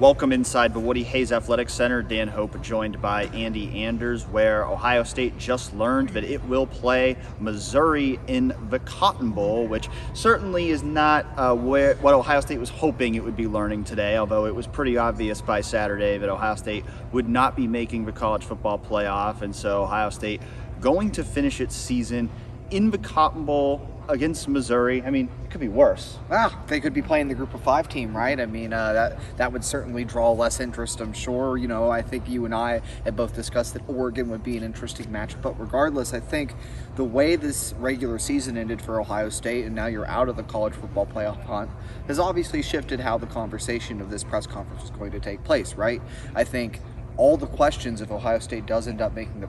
Welcome inside the Woody Hayes Athletic Center. Dan Hope joined by Andy Anders, where Ohio State just learned that it will play Missouri in the Cotton Bowl, which certainly is not what Ohio State was hoping it would be learning today, although it was pretty obvious by Saturday that Ohio State would not be making the college football playoff, and so Ohio State going to finish its season in the Cotton Bowl against Missouri. I mean, it could be worse. Well, they could be playing the Group of 5 team, right? I mean, that would certainly draw less interest, I'm sure. You know, I think you and I have both discussed that Oregon would be an interesting match. But regardless, I think the way this regular season ended for Ohio State, and now you're out of the college football playoff hunt, has obviously shifted how the conversation of this press conference is going to take place, right? I think all the questions, if Ohio State does end up making the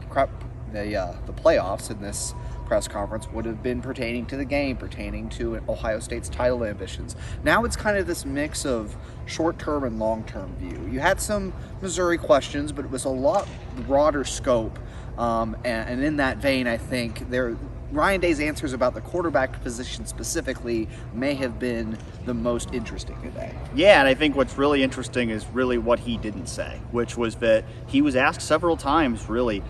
playoffs in this press conference, would have been pertaining to the game, pertaining to Ohio State's title ambitions. Now it's kind of this mix of short-term and long-term view. You had some Missouri questions, but it was a lot broader scope. And in that vein, I think Ryan Day's answers about the quarterback position specifically may have been the most interesting today. Yeah, and I think what's really interesting is really what he didn't say, which was that he was asked several times, really,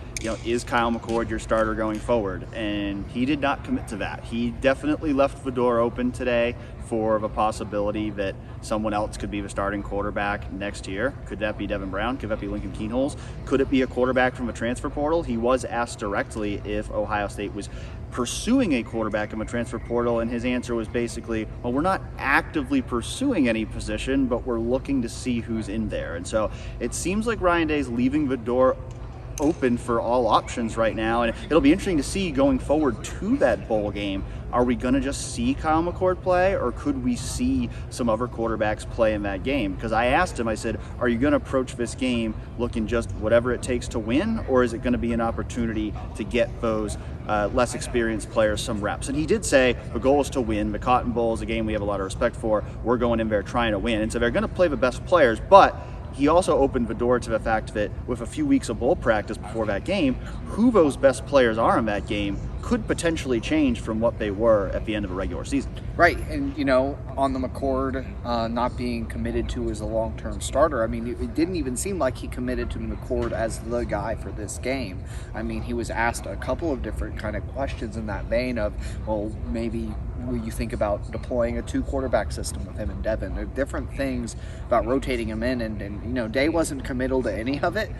is Kyle McCord your starter going forward? And he did not commit to that. He definitely left the door open today for the possibility that someone else could be the starting quarterback next year. Could that be Devin Brown? Could that be Lincoln Keenholz? Could it be a quarterback from a transfer portal? He was asked directly if Ohio State was pursuing a quarterback in the transfer portal, and his answer was basically, well, we're not actively pursuing any position, but we're looking to see who's in there. And so it seems like Ryan Day's leaving the door open for all options right now, and it'll be interesting to see going forward to that bowl game. Are we going to just see Kyle McCord play, or could we see some other quarterbacks play in that game? Because I asked him, I said, are you going to approach this game looking just whatever it takes to win, or is it going to be an opportunity to get those less experienced players some reps? And he did say the goal is to win. The Cotton Bowl is a game we have a lot of respect for. We're going in there trying to win, and so they're going to play the best players, but he also opened the door to the fact that with a few weeks of bowl practice before that game, who those best players are in that game could potentially change from what they were at the end of the regular season. Right, and on the McCord not being committed to as a long-term starter, I mean, it didn't even seem like he committed to McCord as the guy for this game. I mean, he was asked a couple of different kind of questions in that vein of, well, maybe will you think about deploying a 2-quarterback system with him and Devin? There are different things about rotating him in, and Day wasn't committal to any of it.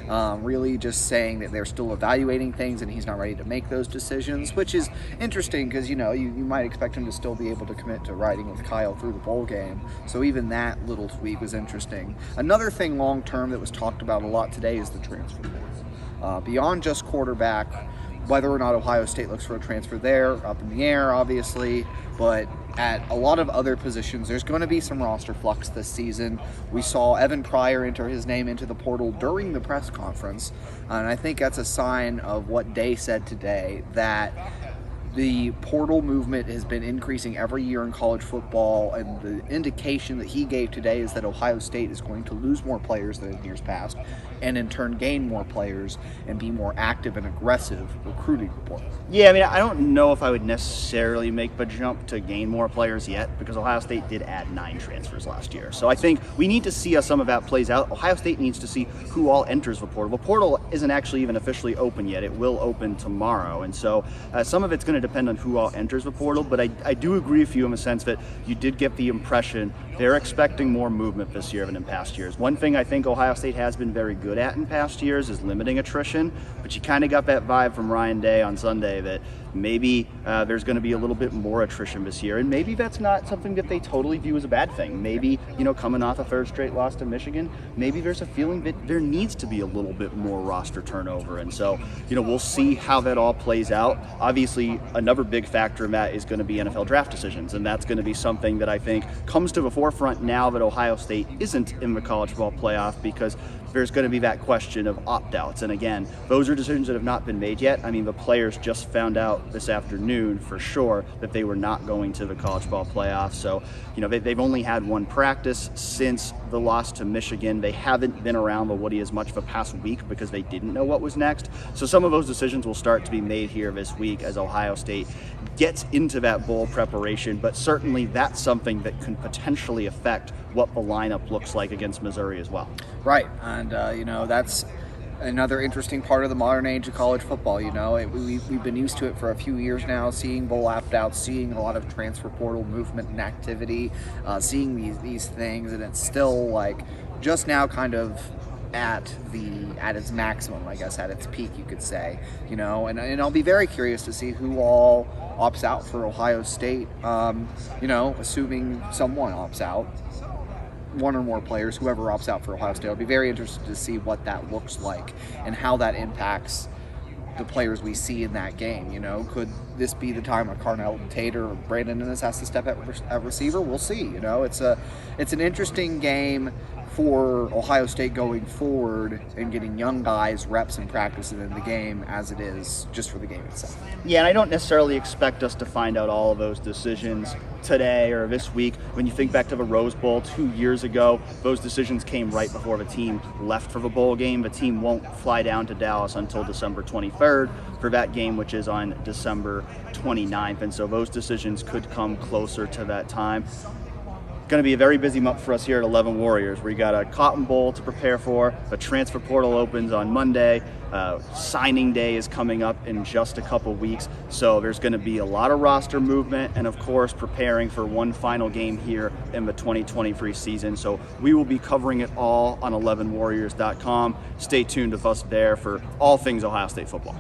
Really just saying that they're still evaluating things and he's not ready to make those decisions, which is interesting because, you might expect him to still be able to commit to riding with Kyle through the bowl game. So even that little tweak was interesting. Another thing long-term that was talked about a lot today is the transfer portal. Beyond just quarterback, whether or not Ohio State looks for a transfer there, up in the air, obviously, but at a lot of other positions, there's going to be some roster flux this season. We saw Evan Pryor enter his name into the portal during the press conference, and I think that's a sign of what Day said today, that the portal movement has been increasing every year in college football, and the indication that he gave today is that Ohio State is going to lose more players than in years past, and in turn gain more players and be more active and aggressive recruiting the portal. Yeah, I mean, I don't know if I would necessarily make the jump to gain more players yet, because Ohio State did add 9 transfers last year. So I think we need to see how some of that plays out. Ohio State needs to see who all enters the portal. The portal isn't actually even officially open yet. It will open tomorrow. And so some of it's going to depend on who all enters the portal, but I do agree with you in the sense that you did get the impression they're expecting more movement this year than in past years. One thing I think Ohio State has been very good at in past years is limiting attrition, but you kind of got that vibe from Ryan Day on Sunday that maybe there's going to be a little bit more attrition this year, and maybe that's not something that they totally view as a bad thing. Maybe, coming off a 3rd straight loss to Michigan, maybe there's a feeling that there needs to be a little bit more roster turnover, and so, we'll see how that all plays out. Obviously, another big factor in that is going to be NFL draft decisions, and that's going to be something that I think comes to the forefront now that Ohio State isn't in the college football playoff, because there's going to be that question of opt-outs. And again, those are decisions that have not been made yet. I mean, the players just found out this afternoon for sure that they were not going to the college football playoff. So, they've only had 1 practice since the loss to Michigan. They haven't been around the Woody as much for the past week because they didn't know what was next. So some of those decisions will start to be made here this week as Ohio State gets into that bowl preparation. But certainly that's something that can potentially affect what the lineup looks like against Missouri as well. Right, and that's another interesting part of the modern age of college football. We've been used to it for a few years now, seeing bowl opt-outs, seeing a lot of transfer portal movement and activity, seeing these things, and it's still like just now kind of at its maximum, I guess, at its peak, you could say. And I'll be very curious to see who all opts out for Ohio State. Assuming someone opts out, one or more players, whoever opts out for Ohio State. I'll be very interested to see what that looks like and how that impacts the players we see in that game. Could this be the time where Carnell Tate or Brandon Ennis has to step at receiver? We'll see. It's an interesting game for Ohio State going forward and getting young guys reps and practice in the game as it is just for the game itself. Yeah, and I don't necessarily expect us to find out all of those decisions today or this week. When you think back to the Rose Bowl 2 years ago, those decisions came right before the team left for the bowl game. The team won't fly down to Dallas until December 23rd for that game, which is on December 29th. And so those decisions could come closer to that time. Going to be a very busy month for us here at 11 Warriors. We got a Cotton Bowl to prepare for. The transfer portal opens on Monday. Signing day is coming up in just a couple weeks. So there's going to be a lot of roster movement and, of course, preparing for one final game here in the 2023 season. So we will be covering it all on 11warriors.com. Stay tuned with us there for all things Ohio State football.